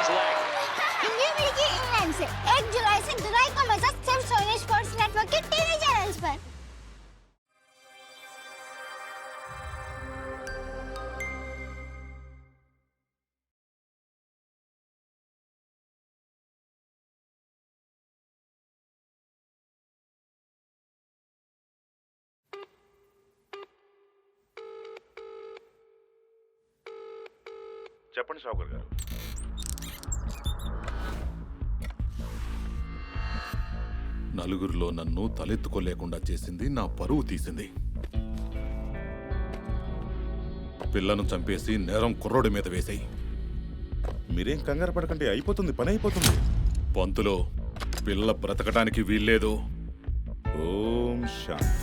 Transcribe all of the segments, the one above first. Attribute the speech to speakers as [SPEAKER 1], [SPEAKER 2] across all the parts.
[SPEAKER 1] his leg.
[SPEAKER 2] India मिलेगी England से 1 जुलाई से जुलाई का मजा सिर्फ सोनी स्पोर्ट्स नेटवर्क के टीवी चैनल्स पर।
[SPEAKER 3] చెప్పండి షావుకర్ గారు.
[SPEAKER 4] నలుగురిలో నన్ను తలెత్తుకోలేకుండా చేసింది, నా పరువు తీసింది. పిల్లను చంపేసి నేరం కుర్రోడి మీద వేసాయి.
[SPEAKER 3] మీరేం కంగారు పడకండి, అయిపోతుంది, పని అయిపోతుంది.
[SPEAKER 4] పంతులో పిల్ల బ్రతకడానికి వీల్లేదు.
[SPEAKER 3] ఓం శాంతి.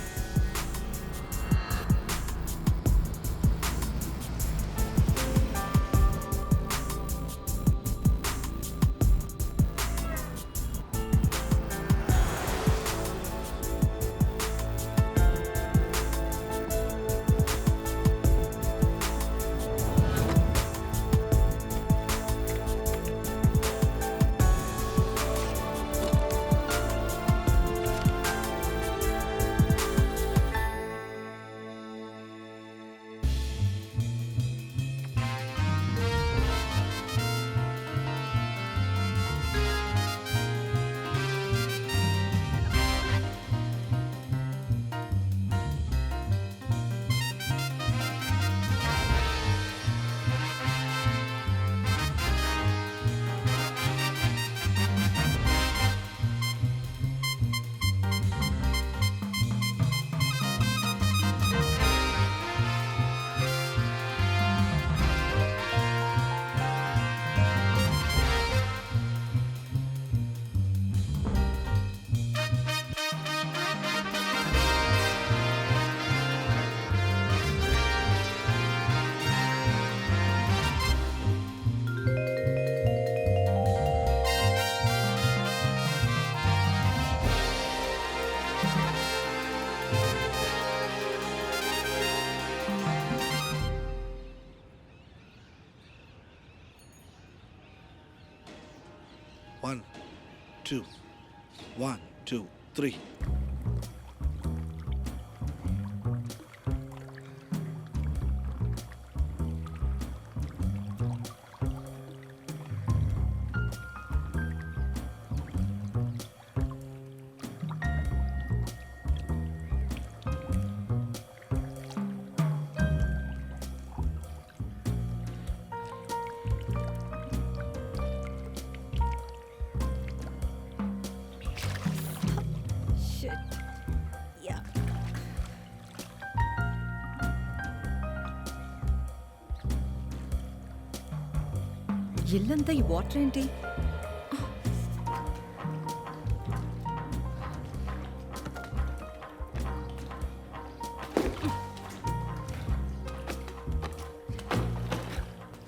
[SPEAKER 5] One, two, 1, 2, 3.
[SPEAKER 6] ఇల్లంతా ఈ వాటర్ ఏంటి?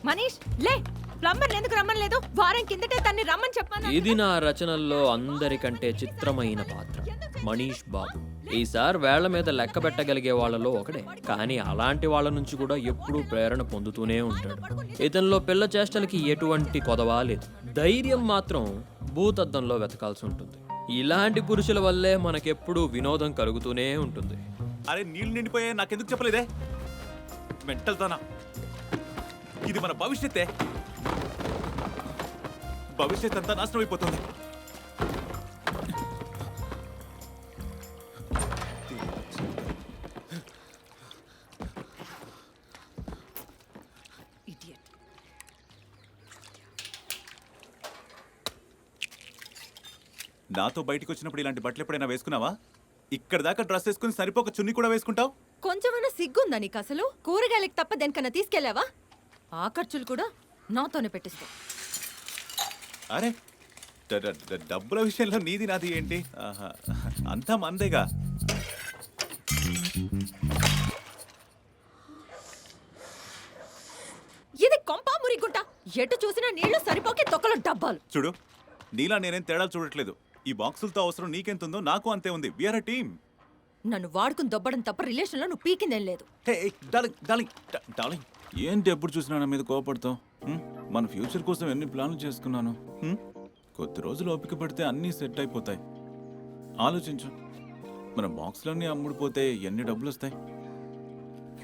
[SPEAKER 6] మనీష్ లే, ప్లంబర్ ఎందుకు రమ్మనలేదు? వారం కిందటే తన్ని రమ్మని చెప్పాను.
[SPEAKER 7] ఇది నా రచనల్లో అందరికంటే చిత్రమైన పాత్ర మనీష్ బాబు. ఈసారి వేళ్ల మీద లెక్క పెట్టగలిగే వాళ్ళలో ఒకడే, కానీ అలాంటి వాళ్ళ నుంచి కూడా ఎప్పుడూ ప్రేరణ పొందుతూనే ఉంటాడు. ఇతనిలో పిల్ల చేష్టలకి ఎటువంటి కొదవా లేదు. ధైర్యం మాత్రం భూతద్దంలో వెతకాల్సి ఉంటుంది. ఇలాంటి పురుషుల వల్లే మనకెప్పుడూ వినోదం కలుగుతూనే ఉంటుంది.
[SPEAKER 8] అరే నీళ్ళు నిండిపోయే, నాకెందుకు చెప్పలేదే? మెంటల్ తోనా? ఇది మన భవిష్యత్తే. భవిష్యత్ అంతా నాశనం అయిపోతుంది. నాతో బయటికి వచ్చినప్పుడు ఇలాంటి బట్టలు ఎప్పుడైనా వేసుకున్నావా? ఇక్కడ దాకా డ్రెస్ వేసుకుని సరిపోక చున్నీ కూడా వేసుకుంటావు.
[SPEAKER 6] కొంచెమన్నా సిగ్గుందా నీకు అసలు? కూరగాయలకి తప్ప దేనికన్నా తీసుకెళ్ళావా? ఆ ఖర్చులు కూడా నాతోనే పెట్టిస్తావు.
[SPEAKER 8] అరే డబ్బుల విషయంలో నీది నాది ఏంటి? అంతా మందేగా.
[SPEAKER 6] ఇది కొంప మురిగుంట. ఎటు చూసినా నీళ్లు సరిపోకే తొక్కలో డబ్బాలు.
[SPEAKER 8] చూడు, నీలా నేనేం తేడాలు చూడట్లేదు. ఈ బాక్సులతో అవసరం నీకెంతుందో నాకు అంతే ఉంది. We're a team.
[SPEAKER 6] నన్ను వాడుకుని దొబ్బడం తప్ప రిలేషన్లో నువ్వు పీకిందేం లేదు.
[SPEAKER 8] డార్లింగ్ ఏంటి ఎప్పుడు చూసినా నా మీద కోపడతావు? మన ఫ్యూచర్ కోసం ఎన్ని ప్లాన్లు చేసుకున్నాను. కొద్ది రోజులు ఓపిక పడితే అన్నీ సెట్ అయిపోతాయి. ఆలోచించు, మన బాక్స్లన్నీ అమ్ముడిపోతే ఎన్ని డబ్బులు వస్తాయి.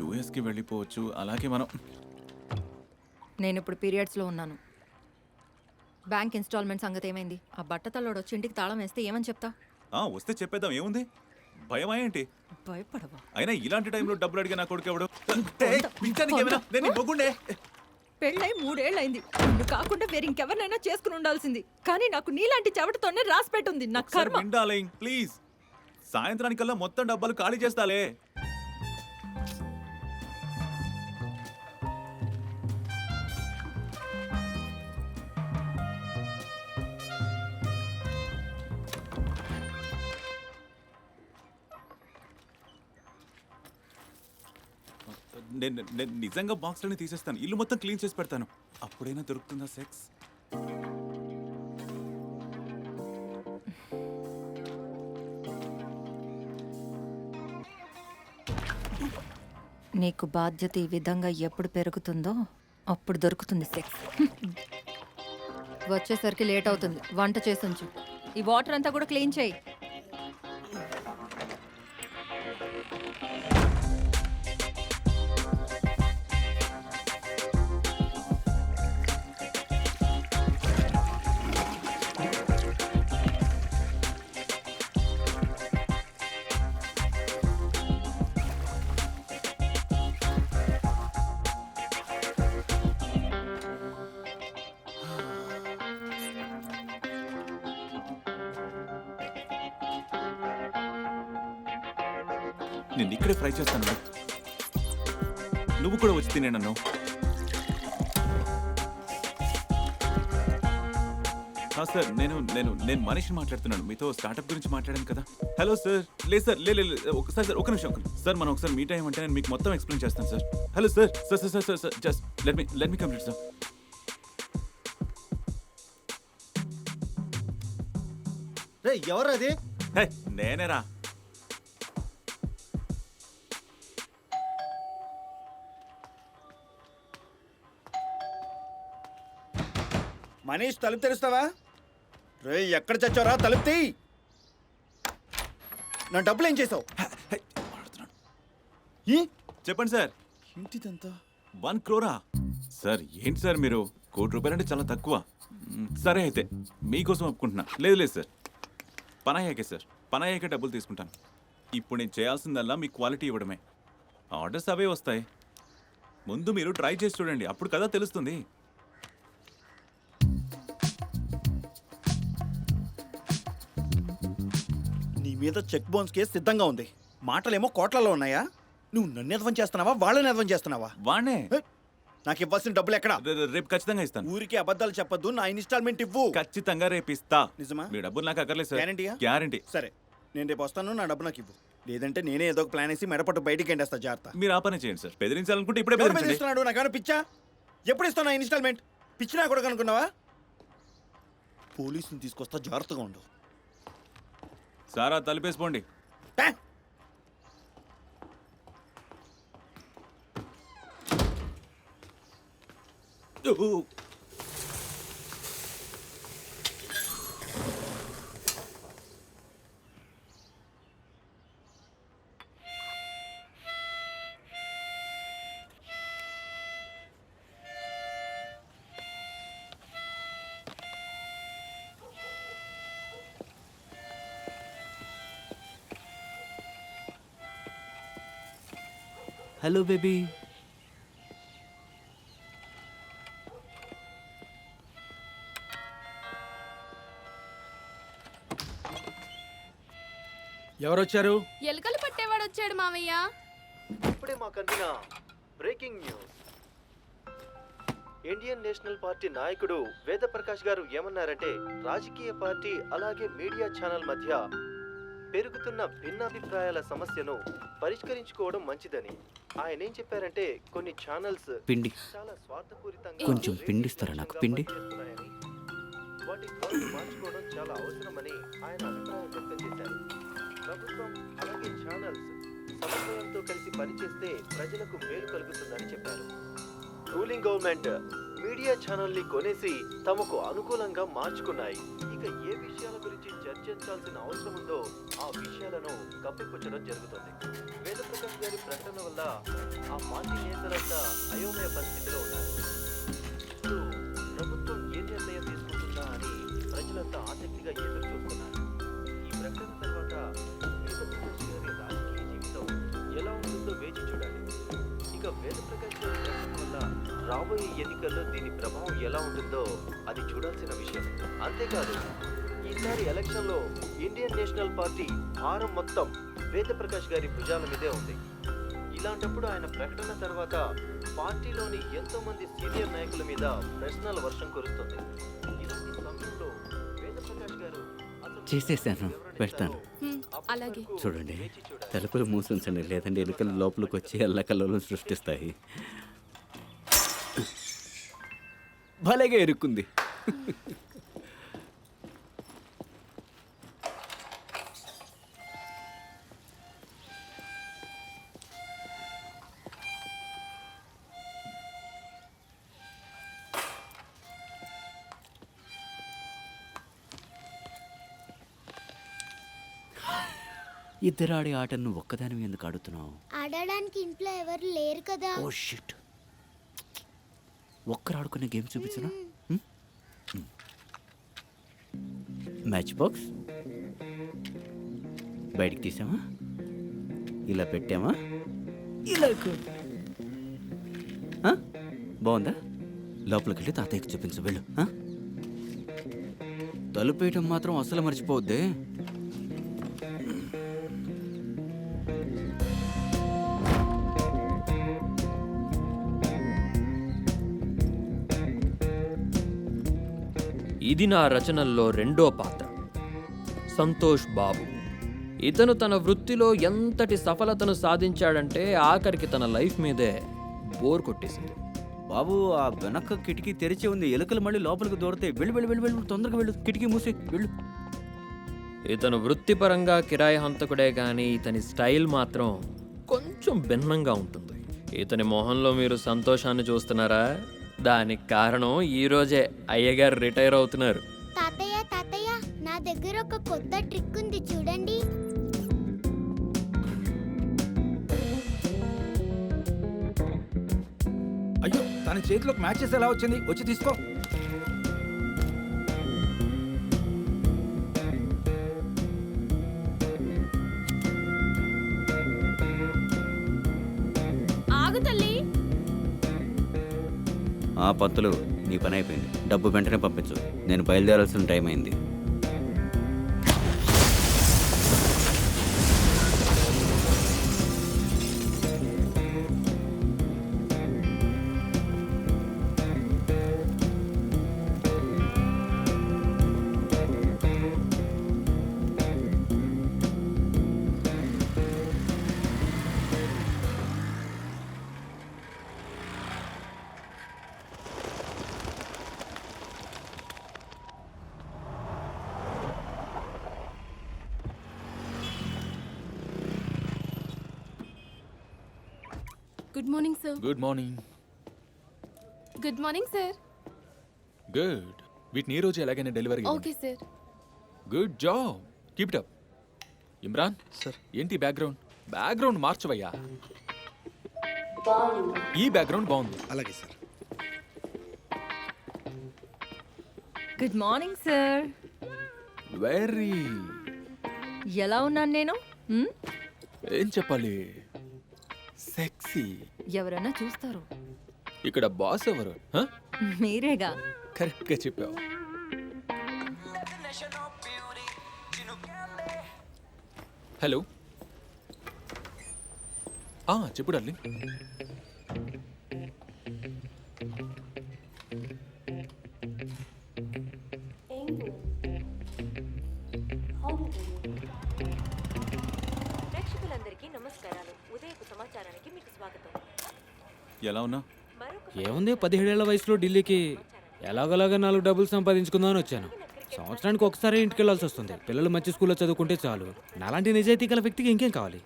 [SPEAKER 8] యూఎస్కి వెళ్ళిపోవచ్చు. అలాగే మనం
[SPEAKER 6] నేను ఇప్పుడు పీరియడ్స్లో ఉన్నాను. బ్యాంక్ ఇన్స్టాల్మెంట్ సంగతి ఏమైంది? ఆ బట్టతల్లోడు వచ్చి ఇంటికి తాళం వేస్తే ఏమని చెప్తా?
[SPEAKER 8] వస్తే చెప్పేద్దాం, ఏముంది? భయమా ఏంటి?
[SPEAKER 6] భయపడవా?
[SPEAKER 8] అయినా ఇలాంటి టైంలో డబ్బులు అడిగే నా కొడుకు ఎవడు? నేను మొగ్గుండే.
[SPEAKER 6] పెళ్ళై 3 ఏళ్ళైంది. నిన్ను కాకుండా వేరే ఇంకెవరినైనా చేసుకుని ఉండాల్సింది. కానీ నాకు నీలాంటి చెవటతోనే రాసి పెట్టుంది నా కర్మ.
[SPEAKER 8] ప్లీజ్, సాయంత్రానికల్లా మొత్తం డబ్బాలు ఖాళీ చేస్తాలే. నేను నిజంగా బాక్స్లని తీసేస్తాను. ఇల్లు మొత్తం క్లీన్ చేసి పెడతాను. అప్పుడైనా దొరుకుతుందా సెక్స్?
[SPEAKER 6] నీకు బాధ్యత ఈ విధంగా ఎప్పుడు పెరుగుతుందో అప్పుడు దొరుకుతుంది సెక్స్. వచ్చేసరికి లేట్ అవుతుంది. వంట చేసి ఉంచు. ఈ వాటర్ అంతా కూడా క్లీన్ చేయి.
[SPEAKER 8] నేను ఇక్కడే ఫ్రై చేస్తాను. నువ్వు కూడా వచ్చి తినే నన్ను. సార్, నేను మనిషిని మాట్లాడుతున్నాను. మీతో స్టార్ట్అప్ గురించి మాట్లాడాను కదా. Hello sir. లేదు సార్, ఒకసారి సార్, ఒక నిమిషం. సార్, మనం ఒకసారి మీట్ అయ్యామంటే నేను మీకు మొత్తం ఎక్స్ప్లెయిన్ చేస్తాను sir. Hello sir. Sir just let me complete sir.
[SPEAKER 1] ఎవరు అది?
[SPEAKER 8] నేనేరా.
[SPEAKER 1] మనీష్, తలుపు తెరుస్తావా? రే, ఎక్కడ చచ్చారా? తలుపు తీ. నా డబ్బులు ఏం చేసావు?
[SPEAKER 8] చెప్పండి సార్.
[SPEAKER 1] ఇంటిదంతా
[SPEAKER 8] 1 crore sir. ఏంటి సార్ మీరు? ₹1 అంటే చాలా తక్కువ. సరే అయితే మీకోసం ఒప్పుకుంటున్నా. లేదు సార్, పనయ్యాకే సార్. పనయ్యాకే డబ్బులు తీసుకుంటాను. ఇప్పుడు నేను చేయాల్సిందల్లా మీ క్వాలిటీ ఇవ్వడమే. ఆర్డర్స్ అవే వస్తాయి. ముందు మీరు ట్రై చేసి చూడండి, అప్పుడు కదా తెలుస్తుంది.
[SPEAKER 1] నీ మీద చెక్ బౌన్స్ కేసు సిద్ధంగా ఉంది. మాటలేమో కోట్లలో ఉన్నాయా? నువ్వు నన్ను ఎదవం చేస్తున్నావా, వాళ్ళని ఎదవం చేస్తున్నావా?
[SPEAKER 8] వాణ్ణే.
[SPEAKER 1] నాకు ఇవ్వాల్సిన డబ్బులు ఎక్కడా?
[SPEAKER 8] రేపు ఖచ్చితంగా ఇస్తాను.
[SPEAKER 1] ఊరికి అబద్ధాలు చెప్పొద్దు. నా ఇన్స్టాల్మెంట్ ఇవ్వు.
[SPEAKER 8] ఖచ్చితంగా రేపు ఇస్తా.
[SPEAKER 1] నిజమా?
[SPEAKER 8] మీ డబ్బులు నాకు అక్కర్లేదు సార్.
[SPEAKER 1] గ్యారంటీయా?
[SPEAKER 8] గ్యారంటీ.
[SPEAKER 1] సరే, నేను రేపు వస్తాను. నా డబ్బు నాకు ఇవ్వు. లేదంటే నేనే ఏదో ఒక ప్లాన్ వేసి మెడపట్టు బయటికి ఎండేస్తా. జాగ్రత్త.
[SPEAKER 8] మీరు ఆ పని చేయండి సార్. బెదిరించాలనుకుంటే ఇప్పుడే
[SPEAKER 1] ఎవరు
[SPEAKER 8] బెదిరించండి.
[SPEAKER 1] బెదిరిస్తున్నాడు? నాకేమైనా పిచ్చా? ఎప్పుడు ఇస్తాను నా ఇన్స్టాల్మెంట్? పిచ్చినా కూడా కనుక్కున్నావా? పోలీసుని తీసుకొస్తా, జాగ్రత్తగా ఉండు.
[SPEAKER 8] సారా తలిపేసిపోండి.
[SPEAKER 7] Hello baby.
[SPEAKER 9] ఎవరొచ్చారు?
[SPEAKER 10] ఎలుకలు పట్టేవాడు వచ్చాడు మావయ్య.
[SPEAKER 11] ఇప్పుడే మాకు అందిన breaking news. Indian national party నాయకుడు వేదప్రకాష్ గారు ఏమన్నారంటే, రాజకీయ పార్టీ అలాగే మీడియా ఛానల్ మధ్య పెరుగుతున్న భిన్నాభిప్రాయాల సమస్యను పరిష్కరించుకోవడం మంచిదని. ఆయన ఏం చెప్పారంటే, కొన్ని ఛానల్స్
[SPEAKER 7] పిండి
[SPEAKER 11] చాలా స్వార్థపూరితంగా
[SPEAKER 7] కొంచెం పిండిస్తారా నాకు? పిండి
[SPEAKER 11] వాటి ధోరణి మార్చుకోవడం చాలా అవసరమని ఆయన అభిప్రాయం వ్యక్తం చేశారు. ప్రభుత్వం అలాగే ఛానల్స్ సమన్వయంతో కలిసి పనిచేస్తే ప్రజలకు మేలు కలుగుతుందని చెప్పారు. Ruling government media media channel ని కొనేసి తమకు అనుకూలంగా మార్చుకున్నాయి. ఇక ఏ విషయాల గురించి చర్చించాల్సిన అవసరం ఉందో ఆ విషయాలను కప్పిపుచ్చడం జరుగుతుంది. వేదప్రకాష్ గారి ప్రకటన వల్ల ఆ పార్టీ నేతలంతా అయోమయ పరిస్థితిలో ఉన్నారు. ఇప్పుడు ప్రభుత్వం ఏ నిర్ణయం తీసుకుంటుందా అని ప్రజలంతా ఆసక్తిగా ఎదురు చూస్తున్నారు. ఈ ప్రకటన తర్వాత వేదప్రకాష్ గారి రాజకీయ జీవితం ఎలా ఉంటుందో వేచి చూడాలి. ఇక వేదప్రకాష్ గారి ప్రకటన వల్ల రాబోయే ఎన్నికల్లో దీని ప్రభావం ఎలా ఉంటుందో అది చూడాల్సిన విషయం. అంతేకాదు, ఈసారి ఎలక్షన్లో ఇండియన్ నేషనల్ పార్టీ భారం మొత్తం వేదప్రకాష్ గారి భుజాల మీదే ఉంది. ఇలాంటప్పుడు ఆయన ప్రకటన తర్వాత పార్టీలోని ఎంతో మంది సీనియర్ నాయకుల మీద ప్రశ్నల వర్షం కురుస్తుంది. ఇలాంటి సమయంలో వేదప్రకాష్ గారు అసలు
[SPEAKER 9] చేసేసాను, పెడతాను.
[SPEAKER 10] అలాగే
[SPEAKER 9] చూడండి, తలుపులు మూసించండి, లేదంటే ఎలుకలు లోపలికి వచ్చి అల్లకల్లోలం సృష్టిస్తాయి. భలేగా ఇరుక్కుంది. ఇద్దరు ఆడే ఆటను ఒక్కదాని ఎందుకు ఆడుతున్నావు?
[SPEAKER 2] ఆడడానికి ఇంట్లో ఎవరు లేరు కదా.
[SPEAKER 9] ఓ షిట్, ఒక్కరు ఆడుకునే గేమ్ చూపించనా? మ్యాచ్ బాక్స్ బయటికి తీసామా, ఇలా పెట్టామా, ఇలా బాగుందా? లోపలికి వెళ్ళి తాతయ్యకి చూపించు, వెళ్ళు. తలుపు వేయటం మాత్రం అసలు మర్చిపోవద్దే.
[SPEAKER 7] ఇది నా రచనల్లో రెండో పాత్ర, సంతోష్ బాబు. ఇతను తన వృత్తిలో ఎంతటి సఫలతను సాధించాడంటే ఆఖరికి తన లైఫ్ మీదే బోర్ కొట్టేసింది.
[SPEAKER 9] బాబు, ఆ వెనక కిటికీ తెరిచి ఉంది, ఎలుకలు మళ్ళీ లోపలికి దూరతాయి. వెళ్ళు వెళ్ళు వెళ్ళు వెళ్ళు, తొందరగా వెళ్ళు, కిటికీ మూసి వెళ్ళు.
[SPEAKER 7] ఇతను వృత్తిపరంగా కిరాయి హంతకుడే కానీ ఇతని స్టైల్ మాత్రం కొంచెం భిన్నంగా ఉంటుంది. ఇతని మొహంలో మీరు సంతోషాన్ని చూస్తున్నారా? దానికి కారణం ఈరోజే అయ్యగారు రిటైర్ అవుతున్నారు.
[SPEAKER 2] తాతయ్య తాతయ్య, నా దగ్గర ఒక కొత్త ట్రిక్ ఉంది, చూడండి.
[SPEAKER 12] అయ్యో, తన చేతిలోకి మ్యాచెస్ ఎలా వచ్చింది? వచ్చి తీసుకో.
[SPEAKER 10] ఆగు తల్లి.
[SPEAKER 9] ఆ పంతులు, నీ పని అయిపోయింది. డబ్బు వెంటనే పంపించు, నేను బయలుదేరాల్సిన టైం అయింది.
[SPEAKER 10] Good morning sir.
[SPEAKER 4] Good morning.
[SPEAKER 10] Good morning sir.
[SPEAKER 4] Good. వీటిని ఈ రోజు ఎలాగైనా delivery
[SPEAKER 10] okay sir.
[SPEAKER 4] Good job, keep it up. Imran
[SPEAKER 5] sir.
[SPEAKER 4] ఏంటి బ్యాక్గ్రౌండ్ మార్చవయ్యా. ఈ బ్యాక్గ్రౌండ్ బాగుంది.
[SPEAKER 5] అలాగే sir.
[SPEAKER 6] Good morning sir.
[SPEAKER 4] Very.
[SPEAKER 6] ఎలా ఉన్నాను నేను?
[SPEAKER 4] ఏం చెప్పాలి, సెక్సీ.
[SPEAKER 6] ఎవరన్నా చూస్తారు.
[SPEAKER 4] ఇక్కడ బాస్ ఎవరు?
[SPEAKER 6] మీరేగా.
[SPEAKER 4] కరెక్ట్గా చెప్పావు. హలో, చెప్పు డార్లింగ్.
[SPEAKER 13] ప్రేక్షకులందరికీ నమస్కారాలు. ఉదయపు సమాచారానికి మీకు స్వాగతం.
[SPEAKER 8] ఎలా ఉన్నా?
[SPEAKER 14] ఏముంది, 17 ఏళ్ల వయసులో ఢిల్లీకి ఎలాగోలాగా 4 డబ్బులు సంపాదించుకుందామని వచ్చాను. సంవత్సరానికి ఒకసారి ఇంటికి వెళ్ళాల్సి వస్తుంది. పిల్లలు మంచి స్కూల్లో చదువుకుంటే చాలు. నాలాంటి నిజాయితీ గల వ్యక్తికి ఇంకేం కావాలి?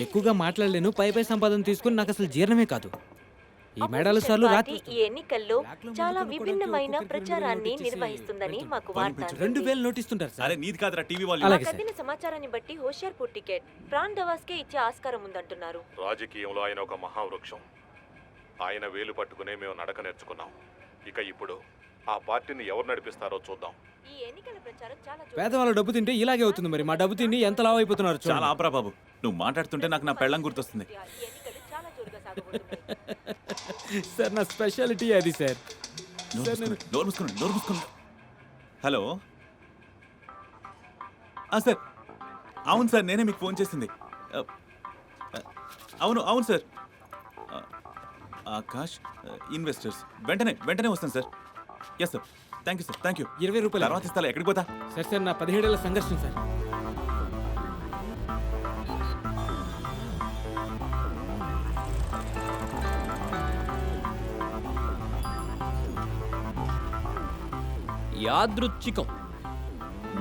[SPEAKER 14] ఎక్కువగా మాట్లాడలేను, పై సంపాదన తీసుకుని నాకు అసలు జీర్ణమే కాదు. ఈ మేడాల సార్లు రాత్రి
[SPEAKER 13] ఈ ఎన్నికల్లో చాలా విభిన్నమైన ప్రచారాన్ని నిర్వహిస్తుందని మాకు వార్త
[SPEAKER 14] 2000 నోటిస్తుంటారు సార్.
[SPEAKER 8] అరే నీది కాదురా టీవీ
[SPEAKER 14] అలాగే
[SPEAKER 8] వాళ్ళు
[SPEAKER 14] సార్.
[SPEAKER 13] అందిన సమాచారాన్ని బట్టి హోషియార్పూర్ టికెట్ ప్రాణ్ దవాస్కే ఇచ్చే ఆస్కారం ఉందంటున్నారు.
[SPEAKER 4] రాజకీయంలో ఆయన ఒక మహావృక్షం. ఆయన వేలు పట్టుకునే మేము నడక నేర్చుకున్నాం. ఇక ఇప్పుడు ఆ పార్టీని ఎవరు నడిపిస్తారో చూద్దాం.
[SPEAKER 13] ఈ ఎన్నికల ప్రచారం చాలా
[SPEAKER 14] పేదవాళ్ళ డబ్బు తింటే ఇలాగే అవుతుంది మరి. మా డబ్బు తిని ఎంత లావు అయిపోతున్నారు
[SPEAKER 8] చాలా ఆపరా బాబు. నువ్వు మాట్లాడుతుంటే నాకు నా పెళ్ళం గుర్తొస్తుంది.
[SPEAKER 13] ఈ ఎన్నికలు చాలా జోరుగా సాగబోతున్నాయి.
[SPEAKER 14] సార్ నా స్పెషాలిటీ అది సార్.
[SPEAKER 8] నోరు మూసుకోండి. హలో సార్, అవును సార్, నేనే మీకు ఫోన్ చేసింది. అవును సార్, ఆకాష్ ఇన్వెస్టర్స్. వెంటనే వస్తాను sir. Yes sir, thank you sir, thank you.
[SPEAKER 14] 20 రూపాయలు
[SPEAKER 8] తర్వాత ఇస్తా. ఎక్కడికి పోతా?
[SPEAKER 14] సార్ నా 17 ఏళ్ల సంఘర్షణ సార్.
[SPEAKER 7] యాదృచ్ఛికం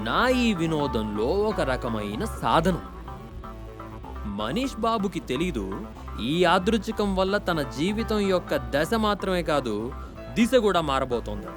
[SPEAKER 7] నా ఈ వినోదంలో ఒక రకమైన సాధనం. మనీష్ బాబుకి తెలీదు ఈ యాదృచ్ఛికం వల్ల తన జీవితం యొక్క దశ మాత్రమే కాదు, దిశ కూడా మారబోతోంది.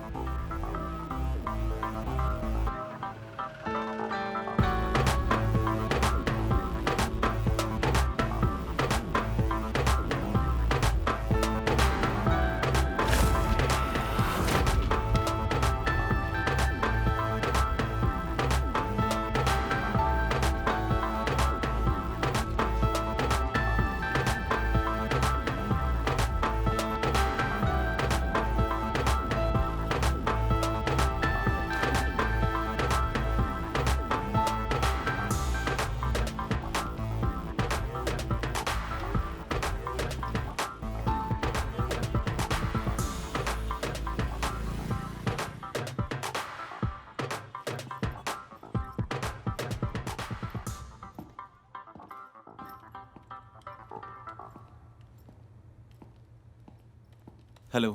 [SPEAKER 8] హలో,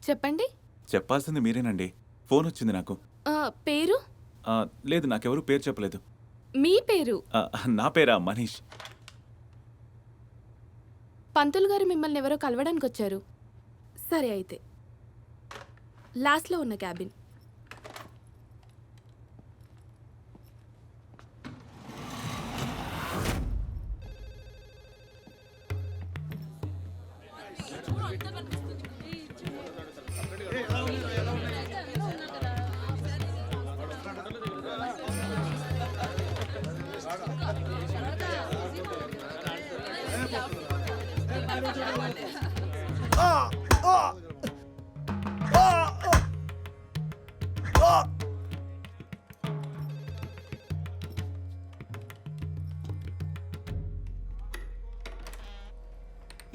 [SPEAKER 10] చెప్పండి.
[SPEAKER 8] చెప్పాల్సింది మీరేనండి. ఫోన్ వచ్చింది నాకు.
[SPEAKER 10] పేరు?
[SPEAKER 8] లేదు, నాకెవరు పేరు చెప్పలేదు.
[SPEAKER 10] మీ పేరు?
[SPEAKER 8] నా పేరా? మనీష్.
[SPEAKER 10] పంతులు గారు మిమ్మల్ని ఎవరో కలవడానికి వచ్చారు. సరే అయితే లాస్ట్లో ఉన్న క్యాబిన్.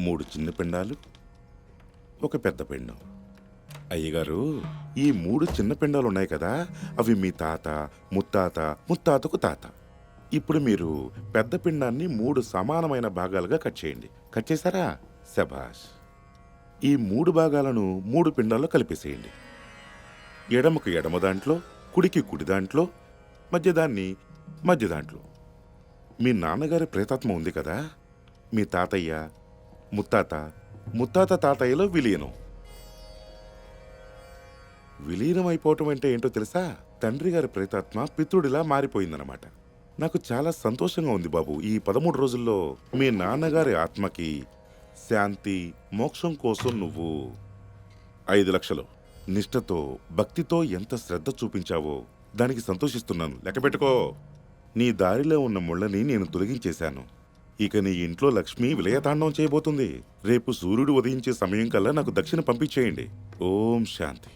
[SPEAKER 3] మూడు చిన్న పిండాలు, ఒక పెద్ద పిండం. అయ్యగారు, ఈ 3 చిన్న పిండాలు ఉన్నాయి కదా, అవి మీ తాత, ముత్తాత, ముత్తాతకు తాత. ఇప్పుడు మీరు పెద్ద పిండాన్ని 3 సమానమైన భాగాలుగా కట్ చేయండి. కట్ చేశారా? శభాష్. ఈ 3 భాగాలను 3 పిండాల్లో కలిపేసేయండి. ఎడమకు ఎడమ దాంట్లో, కుడికి కుడి దాంట్లో, మధ్య దాంట్లో. మీ నాన్నగారి ప్రేతాత్మ ఉంది కదా, మీ తాతయ్య, ముత్తాత తాతయ్యలో విలీనం. విలీనం అయిపోవటం అంటే ఏంటో తెలుసా? తండ్రి గారి ప్రేతాత్మ పితృడిలా మారిపోయిందనమాట. నాకు చాలా సంతోషంగా ఉంది బాబు. ఈ 13 రోజుల్లో మీ నాన్నగారి ఆత్మకి శాంతి, మోక్షం కోసం నువ్వు 5 లక్షలు నిష్ఠతో, భక్తితో ఎంత శ్రద్ధ చూపించావో దానికి సంతోషిస్తున్నాను. లెక్క పెట్టుకో. నీ దారిలో ఉన్న ముళ్ళని నేను తొలగించేశాను. ఇక నీ ఇంట్లో లక్ష్మి విలయతాండం చేయబోతుంది. రేపు సూర్యుడు ఉదయించే సమయం కల్లా నాకు దక్షిణ పంపించేయండి. ఓం శాంతి.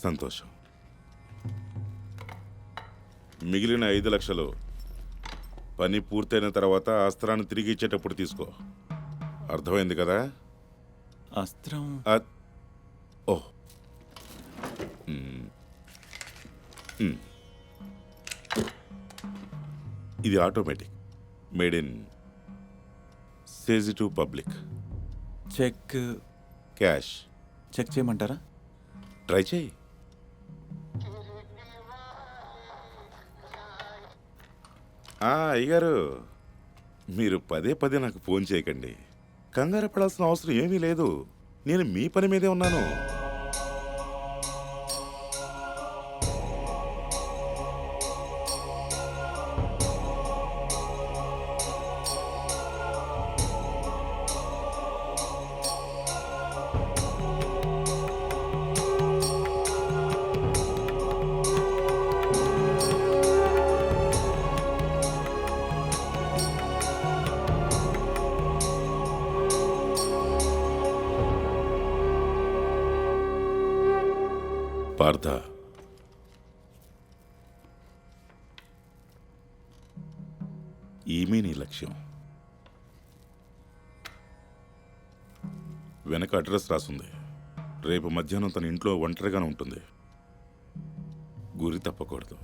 [SPEAKER 3] సంతోషం. మిగిలిన 5 లక్షలు పని పూర్తయిన తర్వాత అస్త్రాన్ని తిరిగి ఇచ్చేటప్పుడు తీసుకో. అర్థమైంది కదా?
[SPEAKER 8] అస్త్రం?
[SPEAKER 3] ఓహ్, ఇది automatic, made in sensitive public.
[SPEAKER 8] Cheque,
[SPEAKER 3] cash
[SPEAKER 8] cheque చేయమంటారా?
[SPEAKER 3] ట్రై చేయి. అయ్యగారు, మీరు పదే నాకు ఫోన్ చేయకండి. కంగారు పడాల్సిన అవసరం ఏమీ లేదు. నేను మీ పని మీదే ఉన్నాను. పార్థ, ఈమె నీ లక్ష్యం. వెనక అడ్రస్ రాసుంది. రేపు మధ్యాహ్నం తన ఇంట్లో ఒంటరిగానే ఉంటుంది. గురి తప్పకూడదు.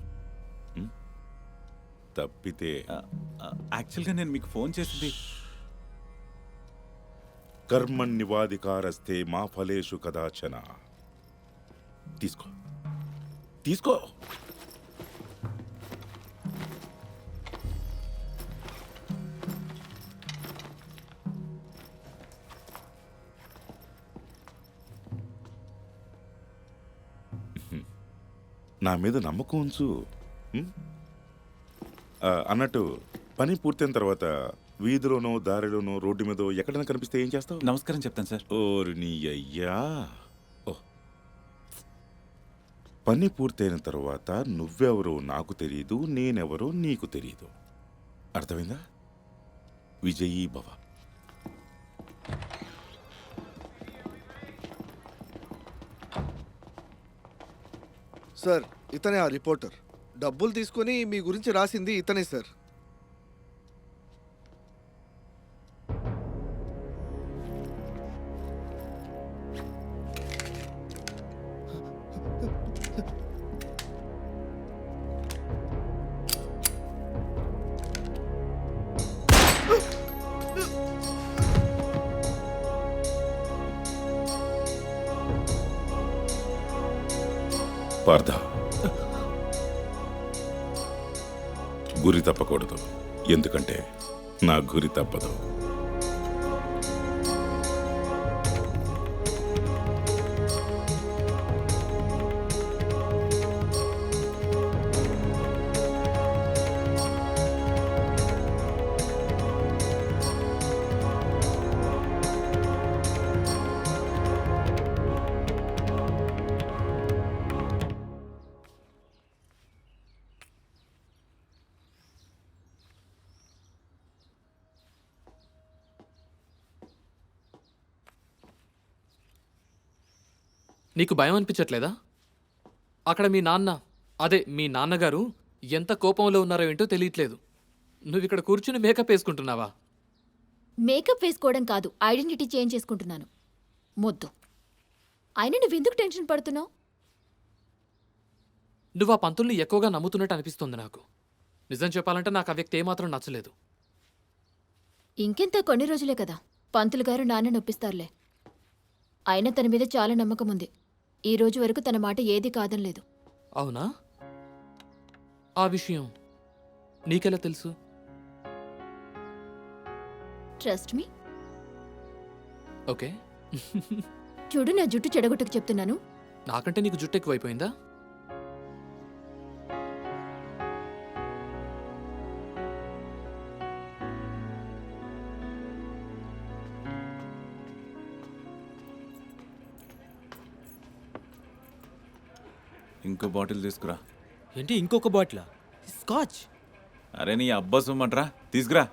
[SPEAKER 3] తప్పితే
[SPEAKER 8] యాక్చువల్గా నేను మీకు ఫోన్ చేసింది
[SPEAKER 3] కర్మణ్యవాధికారస్తే మా ఫలేషు కదాచన. తీసుకో తీసుకో. నా మీద నమ్మకం ఉంచు. అన్నట్టు పని పూర్తయిన తర్వాత వీధిలోనో దారిలోనో రోడ్డు మీదో ఎక్కడైనా కనిపిస్తే ఏం చేస్తావు?
[SPEAKER 8] నమస్కారం చెప్తాను సార్.
[SPEAKER 3] ఓరి నీ అయ్యా. పని పూర్తయిన తర్వాత నువ్వెవరో నాకు తెలియదు, నేనెవరో నీకు తెలియదు. అర్థమైందా? విజయీ భవ.
[SPEAKER 5] సార్, ఇతనే ఆ రిపోర్టర్. డబ్బులు తీసుకొని మీ గురించి రాసింది ఇతనే సార్.
[SPEAKER 3] పార్థ, గురి తప్పకూడదు. ఎందుకంటే నా గురి తప్పదు.
[SPEAKER 15] నీకు భయం అనిపించట్లేదా? అక్కడ మీ నాన్నగారు ఎంత కోపంలో ఉన్నారో ఏంటో తెలియట్లేదు. నువ్వు ఇక్కడ కూర్చుని మేకప్ వేసుకుంటున్నావా?
[SPEAKER 16] మేకప్ వేసుకోవడం కాదు, ఐడెంటిటీ చేంజ్ చేసుకుంటున్నాను. మొద్దు. అయినా నువ్వెందుకు టెన్షన్ పడుతున్నావు?
[SPEAKER 15] నువ్వు ఆ పంతుల్ని ఎక్కువగా నమ్ముతున్నట్టు అనిపిస్తుంది నాకు. నిజం చెప్పాలంటే నాకు ఆ వ్యక్తి ఏమాత్రం నచ్చలేదు.
[SPEAKER 16] ఇంకెంత కొన్ని రోజులే కదా, పంతులు గారు నాన్న నొప్పిస్తారులే. అయినా తన మీద చాలా నమ్మకం ఉంది. ఈ రోజు వరకు తన మాట ఏది కాదనలేదు.
[SPEAKER 15] అవునా? ఆ విషయం నీకెలా తెలుసు?
[SPEAKER 16] Trust me.
[SPEAKER 15] ఓకే.
[SPEAKER 16] చూడు, నా జుట్టు చెడగొట్టుకు చెప్తున్నాను.
[SPEAKER 15] నాకంటే నీకు జుట్టు ఎక్కువైపోయిందా?
[SPEAKER 8] ఇంకో బాటిల్ తీసుకురా.
[SPEAKER 14] ఏంటి ఇంకొక బాటిలా? స్కాచ్.
[SPEAKER 8] అరే నీ అబ్బా సొమ్మంటరా, తీసుకురా.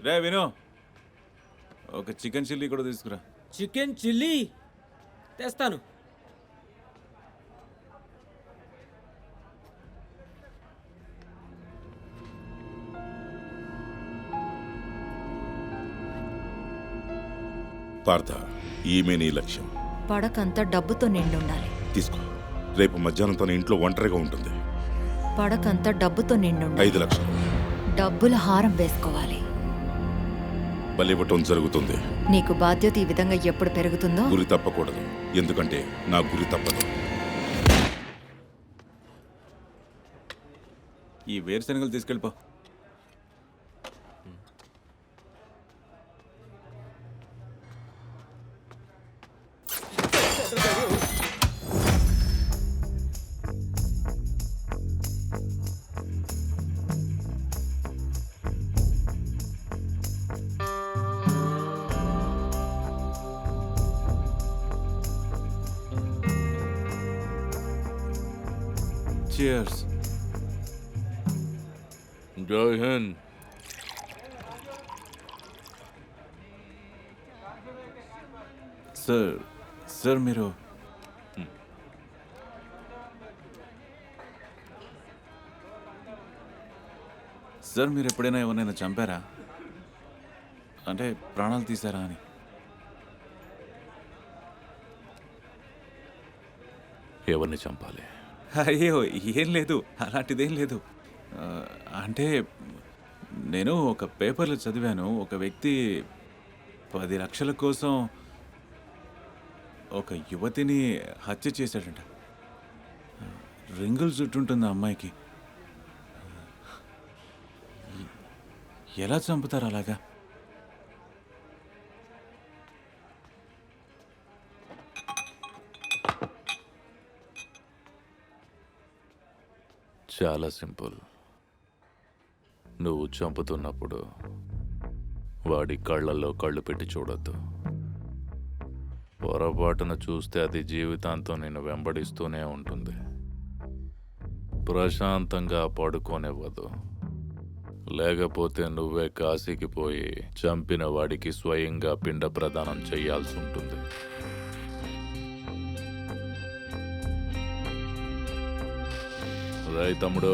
[SPEAKER 8] రే విను, ఒక చికెన్ చిల్లీ కూడా తీసుకురా.
[SPEAKER 14] చికెన్ చిల్లీ తెస్తాను.
[SPEAKER 3] పార్థ, ఈమె నీ లక్ష్యం.
[SPEAKER 6] పడకంతా డబ్బుతో నిండి ఉండాలి.
[SPEAKER 3] తీసుకో. రేపు మధ్యాహ్నం తన ఇంట్లో ఒంటరిగా ఉంటుంది.
[SPEAKER 6] పడకంతా డబ్బుతో నిండి ఉండాలి.
[SPEAKER 3] 5 లక్షలు.
[SPEAKER 6] డబ్బుల హారం వేసుకోవాలి.
[SPEAKER 3] బలివ్వటం జరుగుతుంది.
[SPEAKER 6] నీకు బాధ్యత ఈ విధంగా ఎప్పుడు పెరుగుతుందో
[SPEAKER 3] గురి తప్పకూడదు. ఎందుకంటే నా గురి తప్పదు.
[SPEAKER 8] ఈ వేరుశనగలు తీసుకెళ్ళిపో. చియర్స్.
[SPEAKER 3] జై హింద్.
[SPEAKER 8] సార్ మీరు ఎప్పుడైనా ఎవరినైనా చంపారా? అంటే ప్రాణాలు తీసారా అని.
[SPEAKER 3] ఎవరిని చంపాలి?
[SPEAKER 8] అయ్యో ఏం లేదు, అలాంటిదేం లేదు. అంటే నేను ఒక పేపర్లో చదివాను, ఒక వ్యక్తి 10 లక్షల కోసం ఒక యువతిని హత్య చేశాడంట. రింగులు చుట్టుంటుంది ఆ అమ్మాయికి. ఎలా చంపుతారు అలాగా?
[SPEAKER 3] చాలా సింపుల్. నువ్వు చంపుతున్నప్పుడు వాడి కళ్ళల్లో కళ్ళు పెట్టి చూడొద్దు. పొరపాటున చూస్తే అది జీవితాంతం నిన్ను వెంబడిస్తూనే ఉంటుంది. ప్రశాంతంగా పడుకోనివ్వదు. లేకపోతే నువ్వే కాశీకి పోయి చంపిన వాడికి స్వయంగా పిండ ప్రదానం చేయాల్సి ఉంటుంది. రై తమ్ముడు,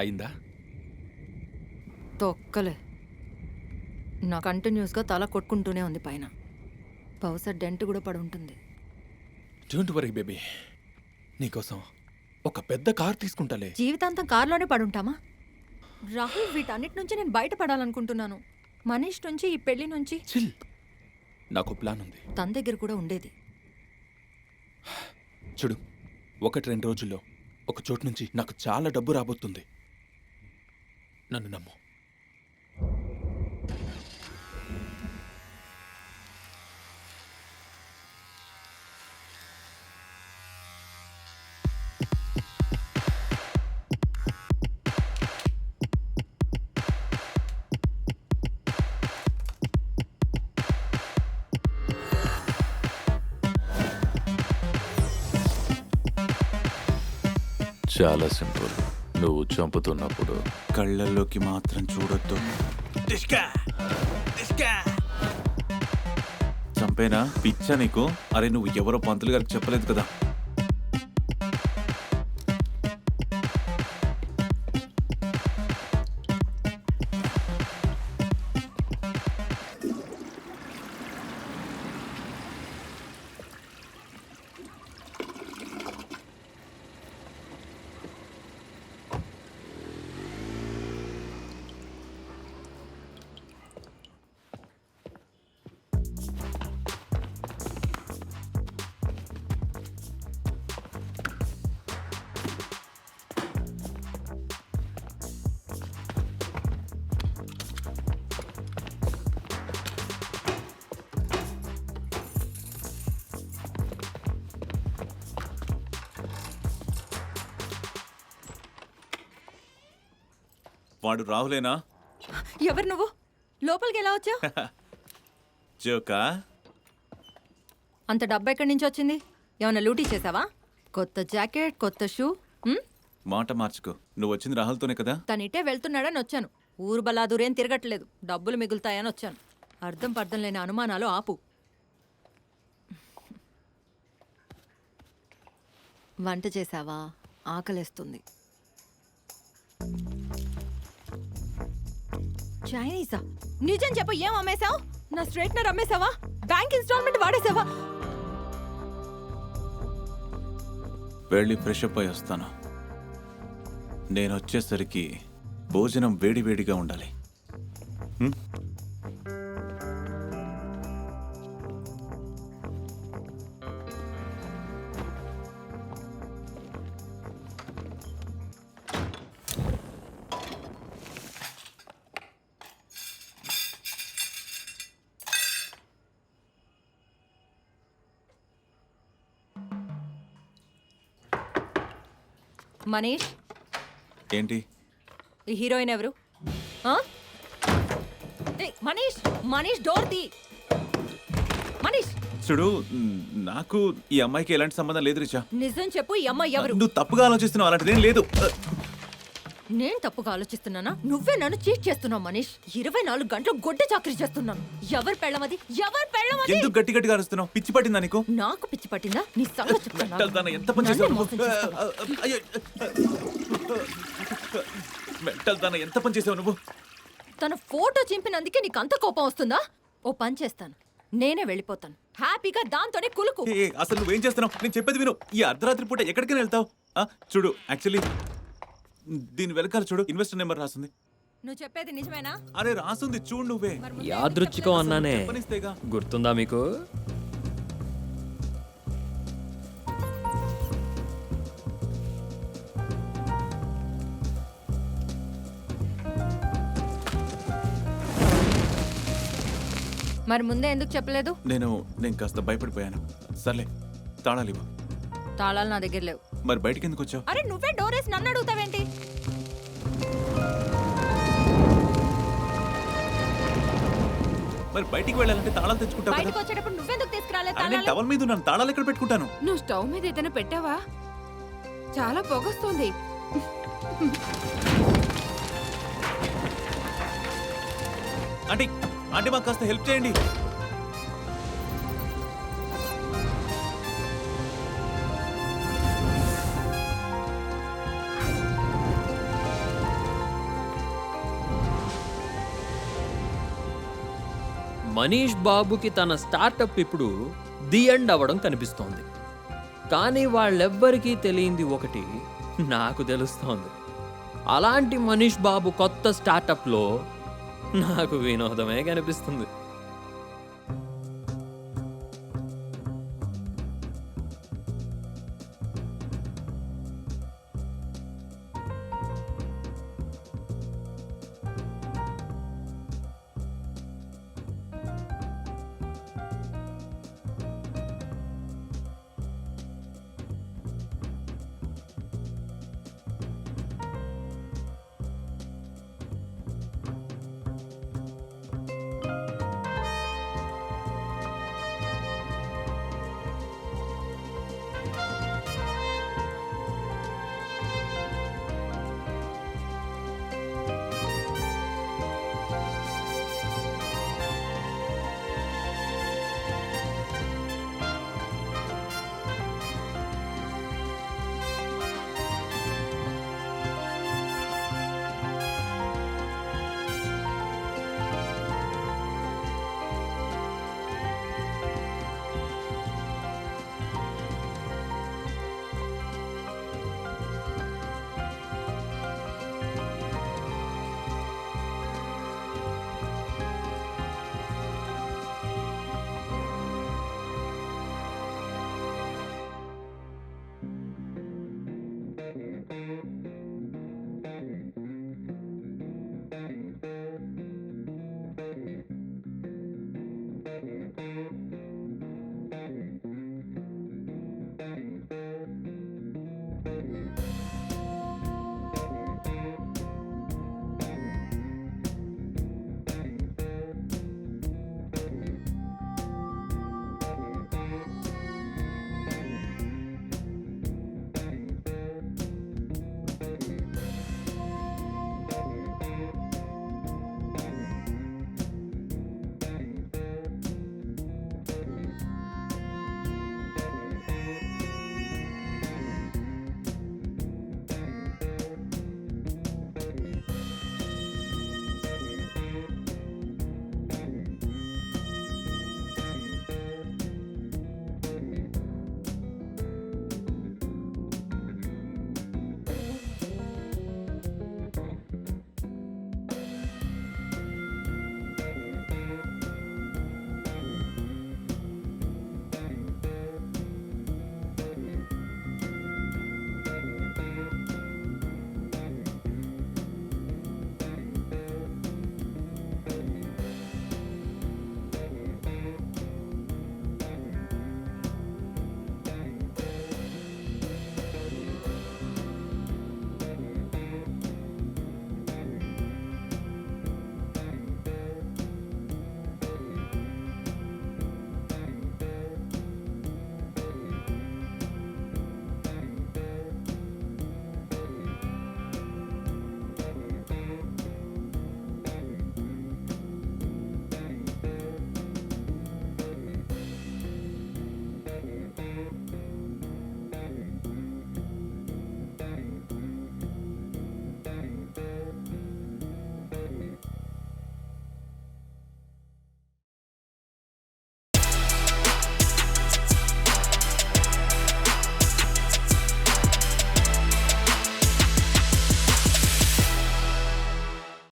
[SPEAKER 15] అయిందా?
[SPEAKER 6] తొక్కలే. నా కంటిన్యూస్గా తల కొట్టుకుంటూనే ఉంది పైన. బహుశా డెంట్ కూడా పడి ఉంటుంది.
[SPEAKER 15] డోంట్ వరీ బేబీ, నీకోసం ఒక పెద్ద కార్ తీసుకుంటాలే.
[SPEAKER 6] జీవితాంతం కారులోనే పడుంటామా? రాహుల్, వీటన్నిటి నుంచి నేను బయటపడాలనుకుంటున్నాను. మనీష్ నుంచి, ఈ పెళ్లి నుంచి.
[SPEAKER 15] చిల్, నాకు ప్లాన్ ఉంది.
[SPEAKER 6] తన దగ్గర కూడా ఉండేది.
[SPEAKER 15] చూడు, 1-2 రోజుల్లో ఒక చోటు నుంచి నాకు చాలా డబ్బు రాబోతుంది. నన్ను నమ్ము.
[SPEAKER 3] చాలా సింపుల్. నువ్వు చంపుతున్నప్పుడు
[SPEAKER 8] కళ్ళల్లోకి మాత్రం చూడొద్దు. చంపేనా? పిచ్చా నీకు? అరే నువ్వు ఎవరో పంతులు గారికి చెప్పలేదు కదా. వాడు రాహులేనా?
[SPEAKER 6] ఎవరు నువ్వు? లోపలికి ఎలా వచ్చావు?
[SPEAKER 8] జోకా?
[SPEAKER 6] అంత డబ్బు ఎక్కడి నుంచి వచ్చింది? ఏమైనా లూటీ చేసావా? కొత్త జాకెట్, కొత్త షూ.
[SPEAKER 8] మాట మార్చుకో. నువ్వు వచ్చింది రాహుల్తోనే కదా?
[SPEAKER 6] తనిటే వెళ్తున్నాడని వచ్చాను. ఊరు బలాదూరేం తిరగట్లేదు. డబ్బులు మిగులుతాయని వచ్చాను. అర్థం పర్థం లేని అనుమానాలు ఆపు. వంట చేసావా? ఆకలేస్తుంది. చైనీసా? నిజం చెప్పు, ఏం అమ్మేశావు? నా స్ట్రైట్నర్ అమ్మేశావా? బ్యాంక్ ఇన్స్టాల్మెంట్ వాడేసావా?
[SPEAKER 8] వెళ్ళి ఫ్రెష్ అప్ అయి వస్తాను. నేను వచ్చేసరికి భోజనం వేడివేడిగా ఉండాలి. హ్మ్?
[SPEAKER 6] మనీష్,
[SPEAKER 8] ఏంటి?
[SPEAKER 6] ఈ హీరోయిన్ ఎవరు? ఆ? ఏయ్, మనీష్, మనీష్ డోర్ తీ. మనీష్,
[SPEAKER 8] చూడు, నాకు ఈ అమ్మాయికి ఎలాంటి సంబంధం లేదు రిచా.
[SPEAKER 6] నిజం చెప్పు, ఈ అమ్మాయి ఎవరు?
[SPEAKER 8] నువ్వు తప్పుగా ఆలోచిస్తున్నావు, అలాంటిదేం లేదు.
[SPEAKER 6] నేను తప్పుగా ఆలోచిస్తున్నానా? నువ్వే నన్ను చీట్ చేస్తున్నావు మనీష్. 24 గంటలు గొడ్డ చాకరీ చేస్తున్నాను. ఎవరు పెళ్ళమది? ఎవరు పెళ్ళమది?
[SPEAKER 8] ఎందుకు గట్టి గట్టిగా అరుస్తున్నావు? పిచ్చి పట్టిందా నీకు?
[SPEAKER 6] నాకు పిచ్చి పట్టిందా? నీ సంగతి చెప్తాను.
[SPEAKER 8] మెంటల్ దాన, ఎంత పని చేసావు నువ్వు? అయ్యో. మెంటల్ దాన, ఎంత పని చేసావు నువ్వు?
[SPEAKER 6] తన ఫోటో చింపినందుకే నీకు అంత కోపం వస్తుందా? ఓ పని చేస్తాను, నేనే వెళ్ళిపోతాను. హ్యాపీగా దాంతోనే కులుకు.
[SPEAKER 8] అసలు నువ్వేం చేస్తున్నావు? నేను చెప్పేది విను. ఈ అర్ధరాత్రి పూట ఎక్కడికైనా వెళ్తావు? చూడు, యాక్చువల్లీ దీని వెనకాల చూడు, ఇన్వెస్టర్ నెంబర్ రాసింది.
[SPEAKER 6] నువ్వు చెప్పేది నిజమేనా?
[SPEAKER 8] అరే రాసుంది, చూడు నువ్వే.
[SPEAKER 7] యాదృచ్ఛికం అన్నానే, గుర్తుందా మీకు?
[SPEAKER 6] మరి ముందే ఎందుకు చెప్పలేదు?
[SPEAKER 8] నేను కాస్త భయపడిపోయాను. సర్లే, తాళాలు ఇవ్వు.
[SPEAKER 6] తాళాలు నా దగ్గర లేవు.
[SPEAKER 8] మరి బయటికి ఎందుకు వచ్చావు?
[SPEAKER 6] అరే నువ్వే డోర్ వేసి నన్ను అడుగుతావేంటి?
[SPEAKER 8] మరి బయటికి వెళ్ళాలంటే తాళాలు తెచ్చుకుంటావు
[SPEAKER 6] బయటకు
[SPEAKER 8] కదా.
[SPEAKER 6] వచ్చేటప్పుడు నువ్వెందుకు తీసుకురాలే
[SPEAKER 8] అరే, నేను
[SPEAKER 6] తాళాలు?
[SPEAKER 8] టవల్ మీద ఉన్నాను, తాళాలు ఎక్కడ పెట్టుకుంటాను?
[SPEAKER 10] నువ్వు స్టవ్ మీద ఏదైనా పెట్టావా? చాలా పొగొస్తుంది.
[SPEAKER 8] ఆంటీ, ఆంటీ, మాకు కాస్త హెల్ప్ చేయండి.
[SPEAKER 7] మనీష్ బాబుకి తన స్టార్టప్ ఇప్పుడు ది ఎండ్ అవ్వడం కనిపిస్తోంది. కానీ వాళ్ళెవ్వరికీ తెలియంది ఒకటి నాకు తెలుస్తోంది. అలాంటి మనీష్ బాబు కొత్త స్టార్టప్లో నాకు వినోదమే కనిపిస్తుంది.